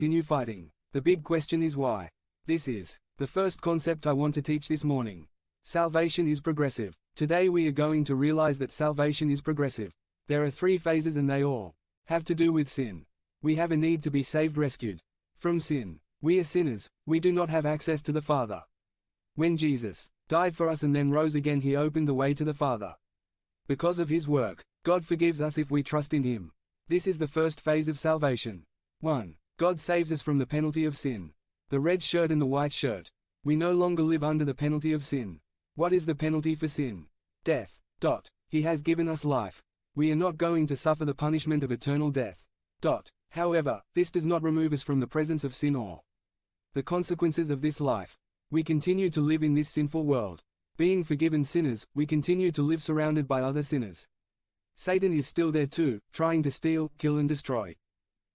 Continue fighting. The big question is why. This is the first concept I want to teach this morning. Salvation is progressive. Today we are going to realize that salvation is progressive. There are 3 phases and they all have to do with sin. We have a need to be saved, rescued from sin. We are sinners, we do not have access to the Father. When Jesus died for us and then rose again, he opened the way to the Father. Because of his work, God forgives us if we trust in him. This is the first phase of salvation. 1. God saves us from the penalty of sin. The red shirt and the white shirt. We no longer live under the penalty of sin. What is the penalty for sin? Death. He has given us life. We are not going to suffer the punishment of eternal death. However, this does not remove us from the presence of sin or the consequences of this life. We continue to live in this sinful world. Being forgiven sinners, we continue to live surrounded by other sinners. Satan is still there too, trying to steal, kill and destroy.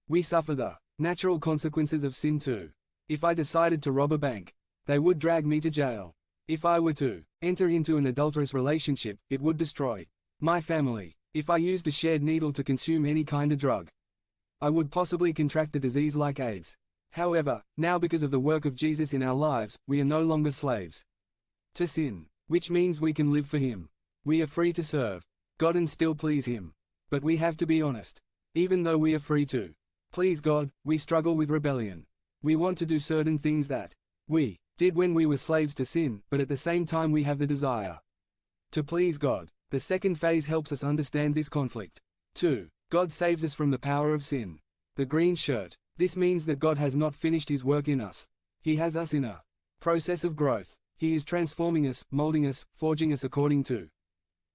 We suffer the natural consequences of sin too. If I decided to rob a bank, they would drag me to jail. If I were to enter into an adulterous relationship, it would destroy my family. If I used a shared needle to consume any kind of drug, I would possibly contract a disease like AIDS. However, now because of the work of Jesus in our lives, we are no longer slaves to sin, which means we can live for him. We are free to serve God and still please him. But we have to be honest. Even though we are free to please God, we struggle with rebellion. We want to do certain things that we did when we were slaves to sin, but at the same time we have the desire to please God. The second phase helps us understand this conflict. 2. God saves us from the power of sin. The green shirt. This means that God has not finished his work in us. He has us in a process of growth. He is transforming us, molding us, forging us according to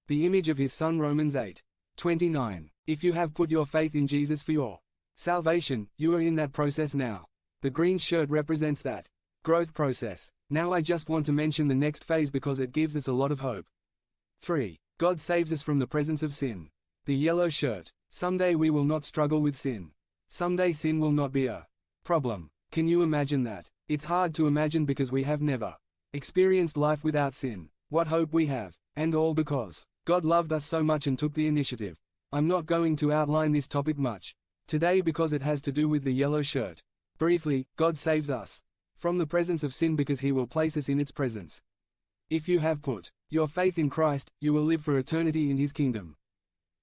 the image of his Son. Romans 8:29. If you have put your faith in Jesus for your salvation, you are in that process now. The green shirt represents that growth process. Now I just want to mention the next phase because it gives us a lot of hope. 3. God saves us from the presence of sin. The yellow shirt. Someday we will not struggle with sin. Someday sin will not be a problem. Can you imagine that? It's hard to imagine because we have never experienced life without sin. What hope we have. And all because God loved us so much and took the initiative. I'm not going to outline this topic much today because it has to do with the yellow shirt. Briefly, God saves us from the presence of sin because he will place us in its presence. If you have put your faith in Christ, you will live for eternity in his kingdom.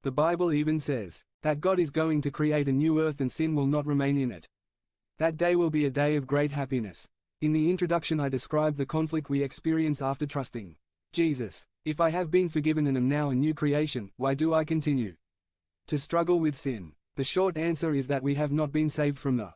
The Bible even says that God is going to create a new earth and sin will not remain in it. That day will be a day of great happiness. In the introduction I described the conflict we experience after trusting Jesus. If I have been forgiven and am now a new creation, why do I continue to struggle with sin? The short answer is that we have not been saved from the